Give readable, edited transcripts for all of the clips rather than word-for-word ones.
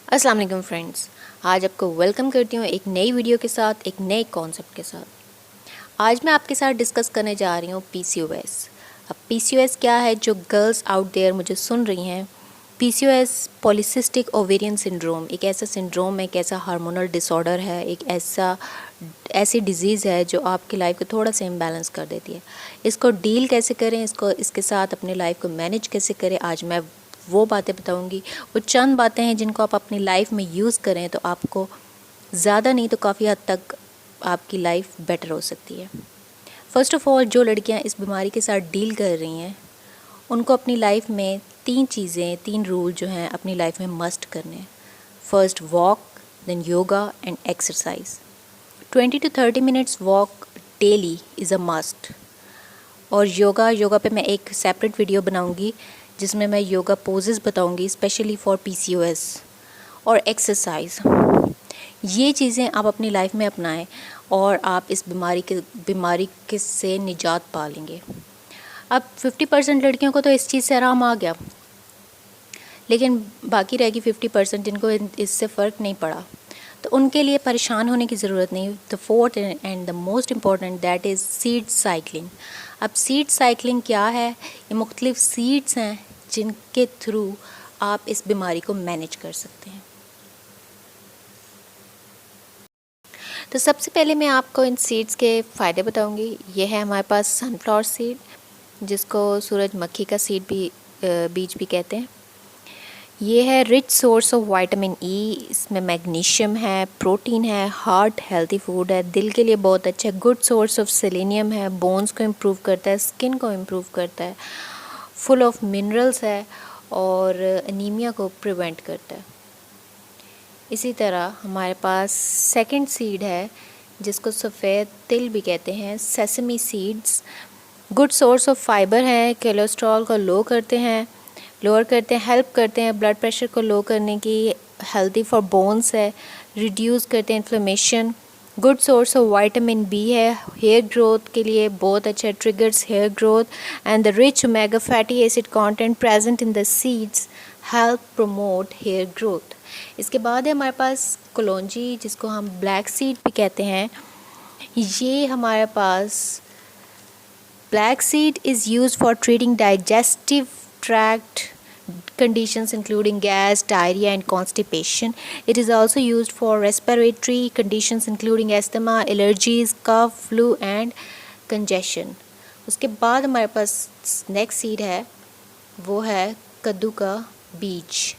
अस्सलाम वालेकुम फ्रेंड्स, आज आपको वेलकम करती हूँ एक नई वीडियो के साथ, एक नए कॉन्सेप्ट के साथ। आज मैं आपके साथ डिस्कस करने जा रही हूँ PCOS। अब PCOS क्या है, जो गर्ल्स आउट देयर मुझे सुन रही हैं। PCOS पॉलीसिस्टिक ओवेरियन सिंड्रोम एक ऐसा सिंड्रोम है, एक ऐसा हार्मोनल डिसऑर्डर है, एक ऐसी डिज़ीज़ है जो आपकी लाइफ को थोड़ा सा इम्बैलेंस कर देती है। इसको डील कैसे करें, इसके साथ अपनी लाइफ को मैनेज कैसे करें, आज मैं वो बातें बताऊंगी। वो चंद बातें हैं जिनको आप अपनी लाइफ में यूज़ करें तो आपको ज़्यादा नहीं तो काफ़ी हद तक आपकी लाइफ बेटर हो सकती है। फ़र्स्ट ऑफ़ ऑल, जो लड़कियां इस बीमारी के साथ डील कर रही हैं उनको अपनी लाइफ में तीन रूल जो हैं अपनी लाइफ में मस्ट करने हैं। First walk, then yoga and exercise. 20 to 30 minutes walk daily is a must. और योगा पे मैं एक सेपरेट वीडियो बनाऊंगी जिसमें मैं योगा पोजेस बताऊंगी स्पेशली फॉर PCOS। और एक्सरसाइज, ये चीज़ें आप अपनी लाइफ में अपनाएं और आप इस बीमारी के से निजात पा लेंगे। अब 50% लड़कियों को तो इस चीज़ से आराम आ गया, लेकिन बाकी रहेगी 50% जिनको इससे फ़र्क नहीं पड़ा, तो उनके लिए परेशान होने की ज़रूरत नहीं। The fourth and the most important that is seed cycling. अब सीड साइकिलिंग क्या है? ये मुख्तलिफ सीड्स हैं जिनके थ्रू आप इस बीमारी को मैनेज कर सकते हैं। तो सबसे पहले मैं आपको इन सीड्स के फ़ायदे बताऊंगी। ये है हमारे पास सनफ्लावर सीड, जिसको सूरजमुखी का सीड भी बीज भी कहते हैं। ये है rich source of vitamin E. इसमें मैग्नीशियम है, प्रोटीन है, हार्ट हेल्दी फूड है, दिल के लिए बहुत अच्छा है। गुड सोर्स ऑफ सेलेनियम है, बोन्स को इम्प्रूव करता है, स्किन को इम्प्रूव करता है। फुल ऑफ मिनरल्स है और एनीमिया को प्रिवेंट करता है। इसी तरह हमारे पास सेकंड सीड है जिसको सफ़ेद तिल भी कहते हैं, sesame seeds. Good source of fibre है, कोलेस्ट्रॉल को लोअर करते हैं, हेल्प करते हैं ब्लड प्रेशर को लो करने की, हेल्दी फॉर बोन्स है, रिड्यूस करते हैं inflammation. Good source of vitamin B है, हेयर ग्रोथ के लिए बहुत अच्छा, triggers hair growth. And the rich omega fatty acid content present in the seeds help promote hair growth. इसके बाद है हमारे पास कलौंजी, जिसको हम ब्लैक सीड भी कहते हैं। ये हमारे पास black seed is use for treating digestive tract conditions including gas, diarrhea and constipation. It is also used for respiratory conditions including asthma, allergies, cough, flu and congestion. उसके बाद हमारे पास नेक्स्ट सीड है, वो है कद्दू का बीज।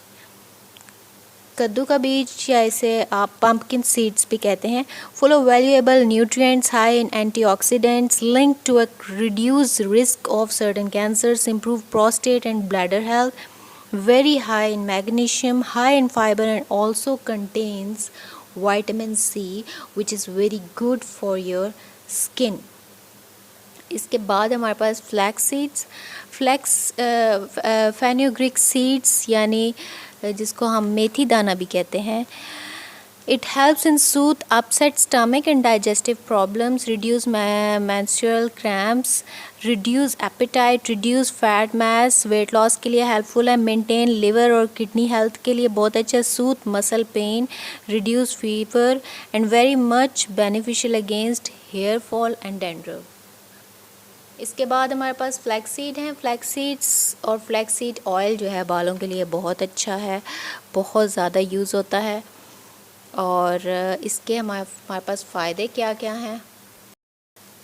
कद्दू का बीज या इसे आप पम्पकिन सीड्स भी कहते हैं। Full of valuable nutrients, high in antioxidants, link to a reduce risk of certain cancers, improve prostate and bladder health, very high in magnesium, high in fibre and also contains vitamin C which is very good for your skin. इसके बाद हमारे पास flax seeds, fenugreek seeds यानी जिसको हम मेथी दाना भी कहते हैं। It helps in soothe upset stomach and digestive problems, reduce menstrual cramps, reduce appetite, reduce fat mass, weight loss के लिए हेल्पफुल है, मेंटेन लिवर और किडनी हेल्थ के लिए बहुत अच्छा, soothe muscle pain, reduce fever and very much beneficial against hair fall and dandruff. इसके बाद हमारे पास फ्लैक्स सीड हैं। फ्लैक्स सीड्स और फ्लैक्स सीड ऑयल जो है बालों के लिए बहुत अच्छा है, बहुत ज़्यादा यूज़ होता है। और इसके हमारे पास फ़ायदे क्या क्या हैं।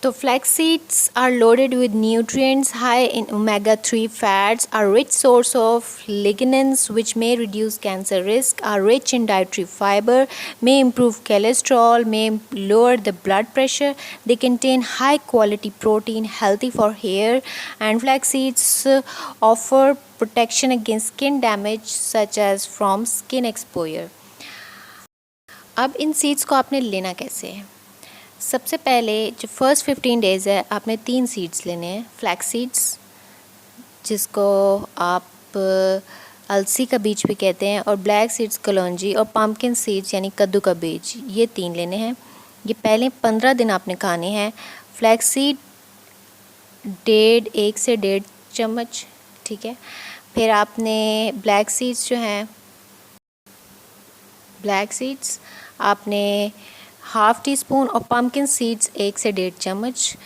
तो flax seeds are loaded with nutrients high in omega-3 fats, are rich source of lignans which may reduce cancer risk, are rich in dietary fiber, may improve cholesterol, may lower the blood pressure. They contain high quality protein, healthy for hair, and flax seeds offer protection against skin damage such as from skin exposure. अब इन seeds को आपने लेना कैसे है। सबसे पहले जो first 15 days है आपने 3 सीड्स लेने हैं। फ्लैक्स सीड्स जिसको आप अलसी का बीज भी कहते हैं, और ब्लैक सीड्स कलौंजी, और पम्पकिन सीड्स यानी कद्दू का बीज, ये 3 लेने हैं। ये पहले 15 दिन आपने खाने हैं। फ्लैक्स सीड 1 से 1.5 चम्मच, ठीक है। फिर आपने ब्लैक सीड्स जो हैं, ब्लैक सीड्स आपने हाफ़ टी स्पून, और पम्पकिन सीड्स 1 से 1.5 चम्मच,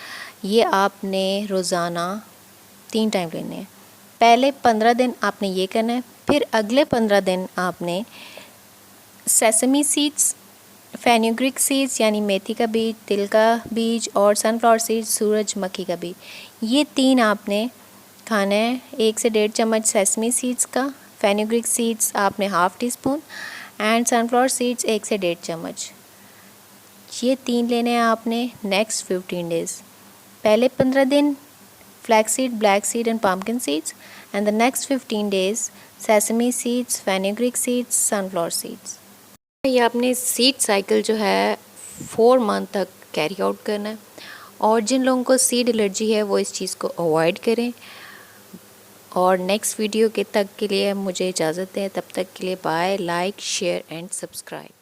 ये आपने रोज़ाना 3 टाइम लेने हैं। पहले 15 दिन आपने ये करना है, फिर अगले 15 दिन आपने सेसमी सीड्स, फेनुग्रीक सीड्स यानी मेथी का बीज, तिल का बीज, और सनफ्लावर सीड्स सूरजमुखी का बीज, ये 3 आपने खाना है। 1 से 1.5 चम्मच सेसमी सीड्स का, फेनुग्रीक सीड्स आपने half tea spoon, and sunflower seeds 1 से 1.5 चम्मच, ये 3 लेने हैं आपने नेक्स्ट 15 डेज़। पहले 15 दिन flax seed, black seed and pumpkin seeds, and the next 15 days sesame seeds, fenugreek seeds, sunflower seeds. ये आपने सीड साइकिल जो है 4 मंथ तक कैरी आउट करना है, और जिन लोगों को सीड एलर्जी है वो इस चीज़ को अवॉइड करें। और नेक्स्ट वीडियो के लिए मुझे इजाज़त दें, तब तक के लिए bye. Like, share and subscribe.